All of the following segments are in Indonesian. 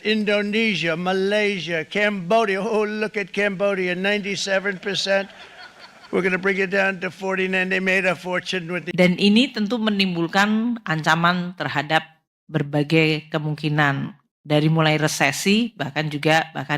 Indonesia, Malaysia, Cambodia. Oh, look at Cambodia, 97%. We're going to bring it down to 49. They made a fortune with the. Dan ini tentu menimbulkan ancaman terhadap berbagai kemungkinan dari mulai resesi bahkan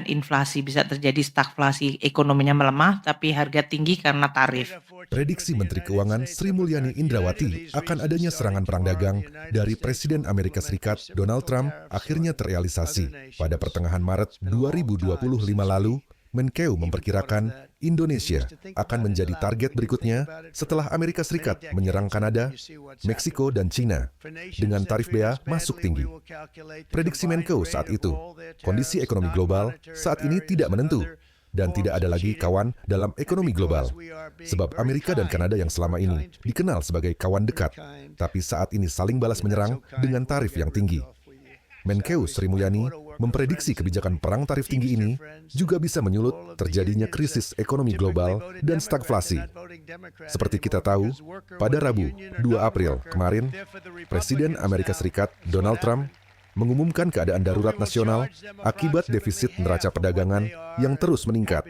inflasi, bisa terjadi stagflasi, ekonominya melemah tapi harga tinggi karena tarif. Prediksi Menteri Keuangan Sri Mulyani Indrawati akan adanya serangan perang dagang dari Presiden Amerika Serikat Donald Trump akhirnya terrealisasi. Pada pertengahan Maret 2025 lalu, Menkeu memperkirakan Indonesia akan menjadi target berikutnya setelah Amerika Serikat menyerang Kanada, Meksiko, dan China dengan tarif bea masuk tinggi. Prediksi Menkeu saat itu, kondisi ekonomi global saat ini tidak menentu dan tidak ada lagi kawan dalam ekonomi global. Sebab Amerika dan Kanada yang selama ini dikenal sebagai kawan dekat, tapi saat ini saling balas menyerang dengan tarif yang tinggi. Menkeu Sri Mulyani memprediksi kebijakan perang tarif tinggi ini juga bisa menyulut terjadinya krisis ekonomi global dan stagflasi. Seperti kita tahu, pada Rabu 2 April kemarin, Presiden Amerika Serikat Donald Trump mengumumkan keadaan darurat nasional akibat defisit neraca perdagangan yang terus meningkat.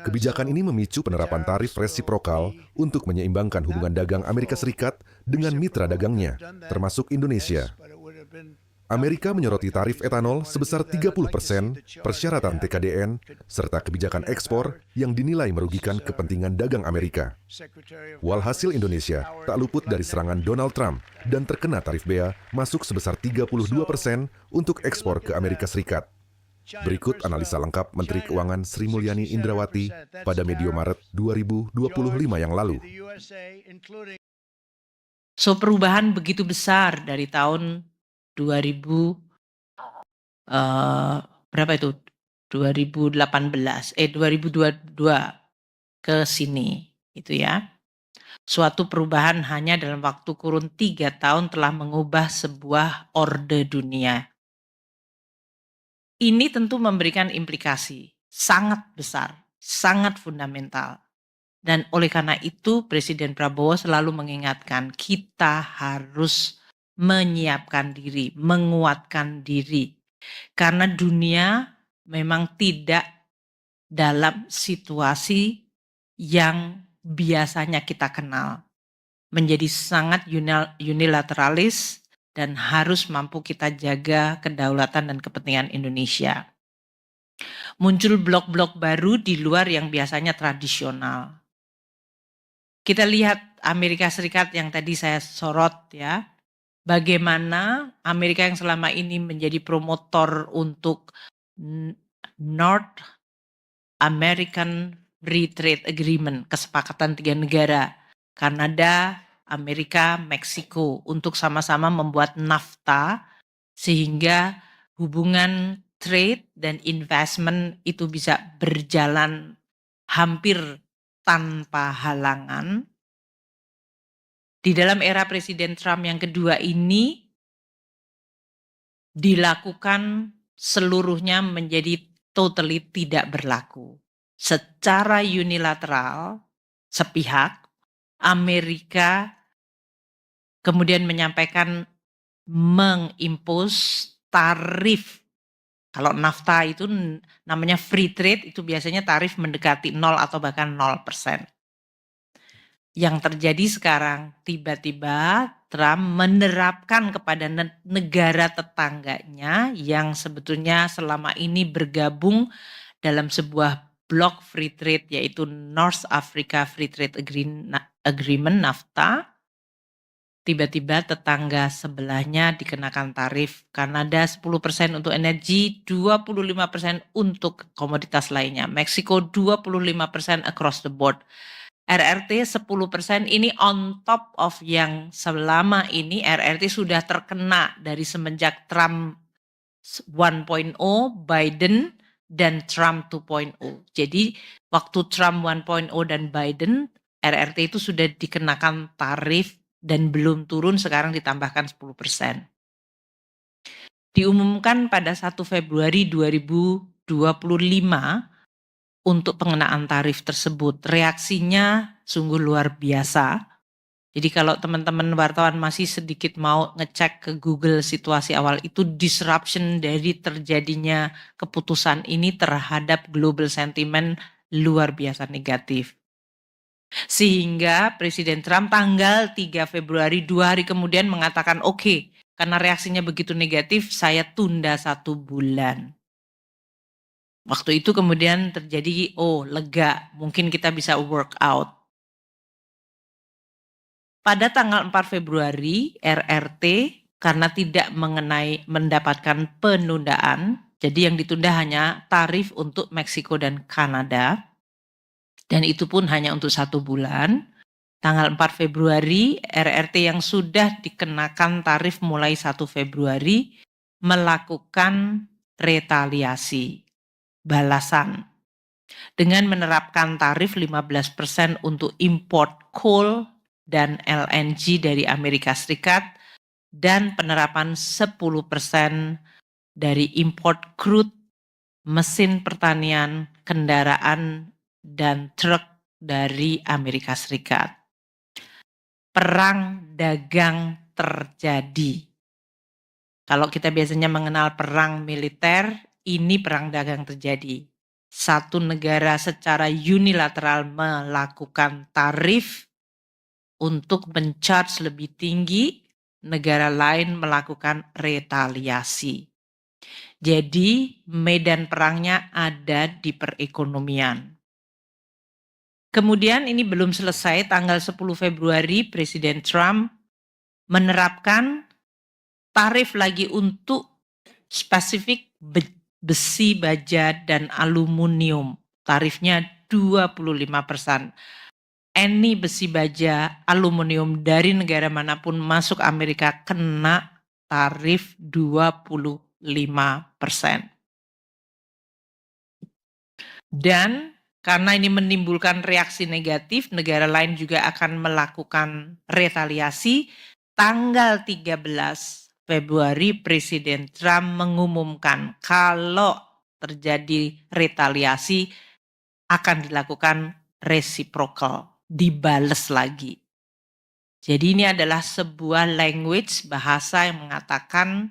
Kebijakan ini memicu penerapan tarif resiprokal untuk menyeimbangkan hubungan dagang Amerika Serikat dengan mitra dagangnya, termasuk Indonesia. Amerika menyoroti tarif etanol sebesar 30%, persyaratan TKDN, serta kebijakan ekspor yang dinilai merugikan kepentingan dagang Amerika. Walhasil Indonesia tak luput dari serangan Donald Trump dan terkena tarif bea masuk sebesar 32% untuk ekspor ke Amerika Serikat. Berikut analisa lengkap Menteri Keuangan Sri Mulyani Indrawati pada medio Maret 2025 yang lalu. So, perubahan begitu besar dari tahun 2000 berapa itu 2022 ke sini itu ya. Suatu perubahan hanya dalam waktu kurun 3 tahun telah mengubah sebuah orde dunia. Ini tentu memberikan implikasi sangat besar, sangat fundamental. Dan oleh karena itu Presiden Prabowo selalu mengingatkan kita harus menyiapkan diri, menguatkan diri. Karena dunia memang tidak dalam situasi yang biasanya kita kenal. Menjadi sangat unilateralis dan harus mampu kita jaga kedaulatan dan kepentingan Indonesia. Muncul blok-blok baru di luar yang biasanya tradisional. Kita lihat Amerika Serikat yang tadi saya sorot ya. Bagaimana Amerika yang selama ini menjadi promotor untuk North American Free Trade Agreement, kesepakatan 3 negara, Kanada, Amerika, Meksiko, untuk sama-sama membuat NAFTA sehingga hubungan trade dan investment itu bisa berjalan hampir tanpa halangan. Di dalam era Presiden Trump yang kedua ini dilakukan seluruhnya menjadi totally tidak berlaku. Secara unilateral, sepihak, Amerika kemudian menyampaikan mengimpos tarif. Kalau NAFTA itu namanya free trade, itu biasanya tarif mendekati 0 atau bahkan 0%. Yang terjadi sekarang, tiba-tiba Trump menerapkan kepada negara tetangganya yang sebetulnya selama ini bergabung dalam sebuah blok free trade, yaitu North Africa Free Trade Agreement NAFTA. Tiba-tiba tetangga sebelahnya dikenakan tarif. Kanada 10% untuk energi, 25% untuk komoditas lainnya. Meksiko 25% across the board. RRT 10% ini on top of yang selama ini RRT sudah terkena dari semenjak Trump 1.0, Biden, dan Trump 2.0. Jadi waktu Trump 1.0 dan Biden, RRT itu sudah dikenakan tarif dan belum turun, sekarang ditambahkan 10%. Diumumkan pada 1 Februari 2025 untuk pengenaan tarif tersebut. Reaksinya sungguh luar biasa. Jadi kalau teman-teman wartawan masih sedikit mau ngecek ke Google situasi awal itu disruption dari terjadinya keputusan ini terhadap global sentiment luar biasa negatif. Sehingga Presiden Trump tanggal 3 Februari 2 hari kemudian mengatakan oke, karena reaksinya begitu negatif saya tunda 1 bulan. Waktu itu kemudian terjadi lega, mungkin kita bisa work out. Pada tanggal 4 Februari, RRT karena tidak mendapatkan penundaan, jadi yang ditunda hanya tarif untuk Meksiko dan Kanada, dan itu pun hanya untuk 1 bulan. Tanggal 4 Februari, RRT yang sudah dikenakan tarif mulai 1 Februari melakukan retaliasi, balasan, dengan menerapkan tarif 15% untuk import coal dan LNG dari Amerika Serikat dan penerapan 10% dari import crude, mesin pertanian, kendaraan, dan truk dari Amerika Serikat. Perang dagang terjadi. Kalau kita biasanya mengenal perang militer, ini perang dagang terjadi. Satu negara secara unilateral melakukan tarif untuk men-charge lebih tinggi, negara lain melakukan retaliasi. Jadi medan perangnya ada di perekonomian. Kemudian ini belum selesai, tanggal 10 Februari Presiden Trump menerapkan tarif lagi untuk spesifik besi, baja, dan aluminium. Tarifnya 25%. Any besi, baja, aluminium dari negara manapun masuk Amerika kena tarif 25%. Dan karena ini menimbulkan reaksi negatif, negara lain juga akan melakukan retaliasi. Tanggal 13 Februari Presiden Trump mengumumkan kalau terjadi retaliasi akan dilakukan reciprocal, dibales lagi. Jadi ini adalah sebuah language, bahasa yang mengatakan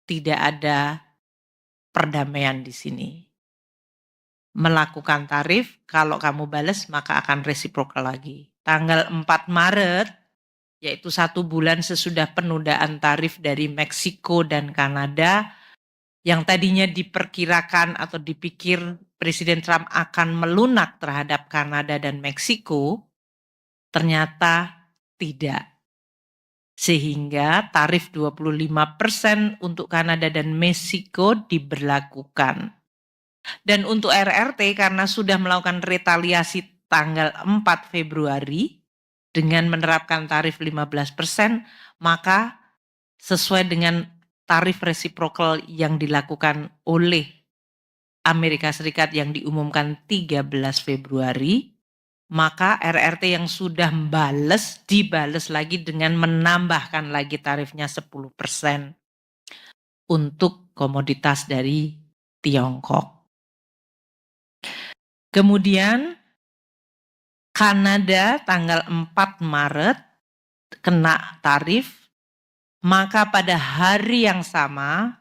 tidak ada perdamaian di sini. Melakukan tarif, kalau kamu bales maka akan reciprocal lagi. Tanggal 4 Maret, yaitu 1 bulan sesudah penundaan tarif dari Meksiko dan Kanada, yang tadinya diperkirakan atau dipikir Presiden Trump akan melunak terhadap Kanada dan Meksiko, ternyata tidak. Sehingga tarif 25% untuk Kanada dan Meksiko diberlakukan. Dan untuk RRT karena sudah melakukan retaliasi tanggal 4 Februari dengan menerapkan tarif 15%, maka sesuai dengan tarif reciprocal yang dilakukan oleh Amerika Serikat yang diumumkan 13 Februari, maka RRT yang sudah dibales lagi dengan menambahkan lagi tarifnya 10% untuk komoditas dari Tiongkok. Kemudian Kanada tanggal 4 Maret kena tarif, maka pada hari yang sama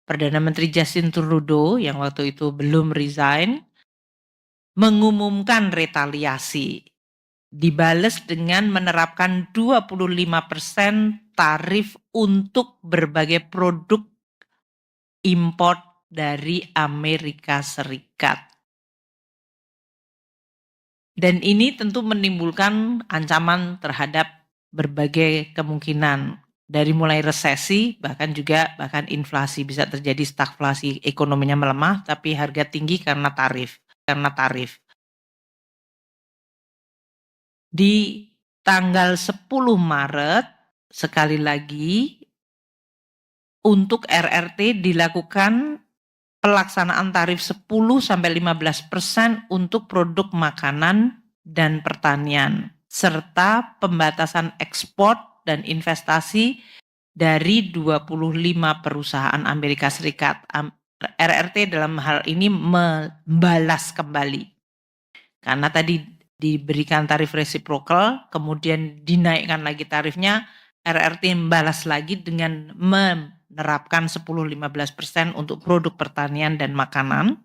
Perdana Menteri Justin Trudeau yang waktu itu belum resign mengumumkan retaliasi, dibales dengan menerapkan 25% tarif untuk berbagai produk import dari Amerika Serikat. Dan ini tentu menimbulkan ancaman terhadap berbagai kemungkinan, dari mulai resesi bahkan inflasi, bisa terjadi stagflasi, ekonominya melemah tapi harga tinggi karena tarif. Di tanggal 10 Maret sekali lagi untuk RRT dilakukan pelaksanaan tarif 10-15% untuk produk makanan dan pertanian, serta pembatasan ekspor dan investasi dari 25 perusahaan Amerika Serikat. RRT dalam hal ini membalas kembali. Karena tadi diberikan tarif reciprocal, kemudian dinaikkan lagi tarifnya, RRT membalas lagi dengan menerapkan 10-15% untuk produk pertanian dan makanan,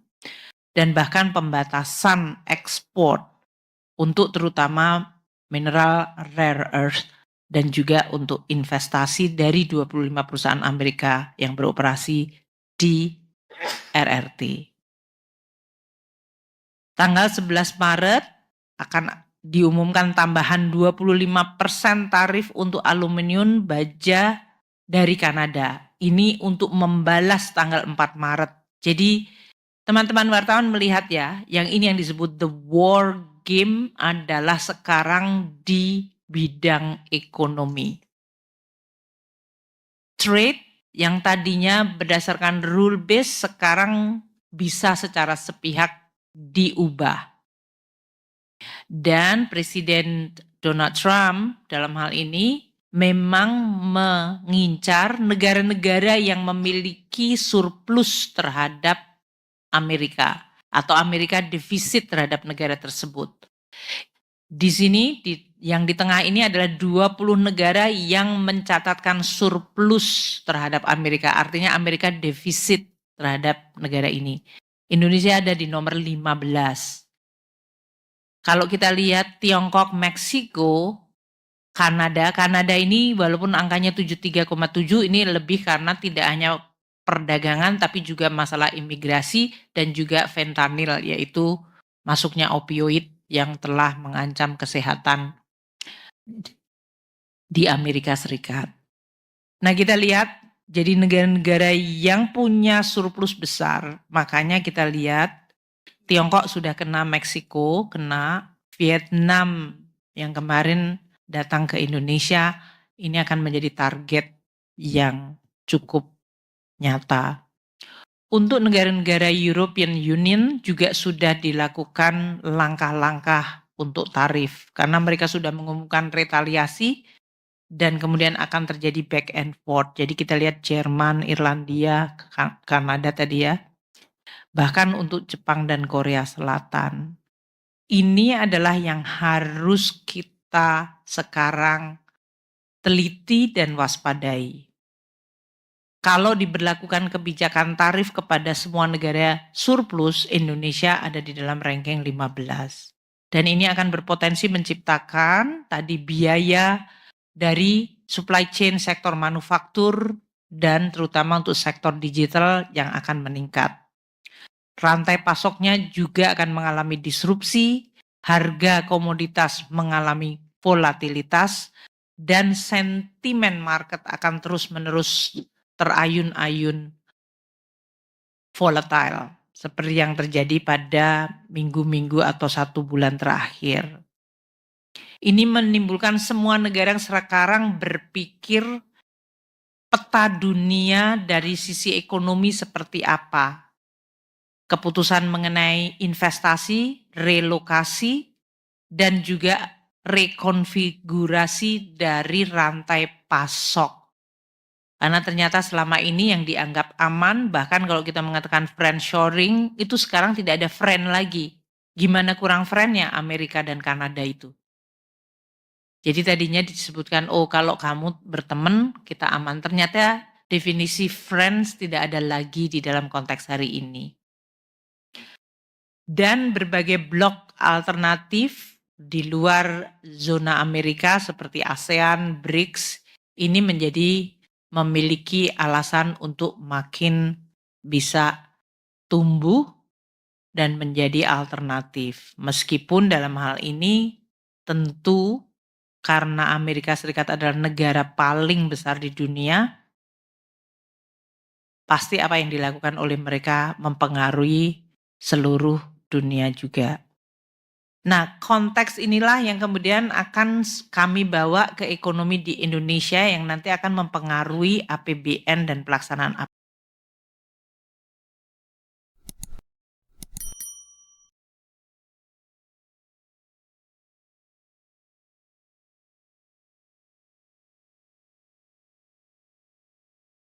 dan bahkan pembatasan ekspor untuk terutama mineral rare earth dan juga untuk investasi dari 25 perusahaan Amerika yang beroperasi di RRT. Tanggal 11 Maret akan diumumkan tambahan 25% tarif untuk aluminium baja dari Kanada. Ini untuk membalas tanggal 4 Maret. Jadi teman-teman wartawan melihat ya, yang ini yang disebut the war game adalah sekarang di bidang ekonomi. Trade yang tadinya berdasarkan rule base sekarang bisa secara sepihak diubah. Dan Presiden Donald Trump dalam hal ini memang mengincar negara-negara yang memiliki surplus terhadap Amerika atau Amerika defisit terhadap negara tersebut. Di sini yang di tengah ini adalah 20 negara yang mencatatkan surplus terhadap Amerika. Artinya Amerika defisit terhadap negara ini. Indonesia ada di nomor 15. Kalau kita lihat Tiongkok, Meksiko, Kanada ini walaupun angkanya 73,7 ini lebih karena tidak hanya perdagangan tapi juga masalah imigrasi dan juga fentanyl, yaitu masuknya opioid yang telah mengancam kesehatan di Amerika Serikat. Nah, kita lihat jadi negara-negara yang punya surplus besar, makanya kita lihat Tiongkok sudah kena, Meksiko kena, Vietnam yang kemarin datang ke Indonesia, ini akan menjadi target yang cukup nyata. Untuk negara-negara European Union juga sudah dilakukan langkah-langkah untuk tarif, karena mereka sudah mengumumkan retaliasi dan kemudian akan terjadi back and forth. Jadi kita lihat Jerman, Irlandia, Kanada tadi ya. Bahkan untuk Jepang dan Korea Selatan. Ini adalah yang harus kita sekarang teliti dan waspadai. Kalau diberlakukan kebijakan tarif kepada semua negara surplus, Indonesia ada di dalam ranking 15. Dan ini akan berpotensi menciptakan tadi biaya dari supply chain sektor manufaktur dan terutama untuk sektor digital yang akan meningkat. Rantai pasoknya juga akan mengalami disrupsi, harga komoditas mengalami volatilitas, dan sentimen market akan terus-menerus terayun-ayun volatile, seperti yang terjadi pada minggu-minggu atau 1 bulan terakhir. Ini menimbulkan semua negara yang sekarang berpikir peta dunia dari sisi ekonomi seperti apa. Keputusan mengenai investasi, relokasi, dan juga rekonfigurasi dari rantai pasok. Karena ternyata selama ini yang dianggap aman, bahkan kalau kita mengatakan friendshoring, itu sekarang tidak ada friend lagi. Gimana kurang friendnya Amerika dan Kanada itu? Jadi tadinya disebutkan, oh kalau kamu berteman kita aman. Ternyata definisi friends tidak ada lagi di dalam konteks hari ini. Dan berbagai blok alternatif di luar zona Amerika seperti ASEAN, BRICS, ini memiliki alasan untuk makin bisa tumbuh dan menjadi alternatif. Meskipun dalam hal ini tentu karena Amerika Serikat adalah negara paling besar di dunia, pasti apa yang dilakukan oleh mereka mempengaruhi seluruh dunia juga. Nah, konteks inilah yang kemudian akan kami bawa ke ekonomi di Indonesia yang nanti akan mempengaruhi APBN dan pelaksanaan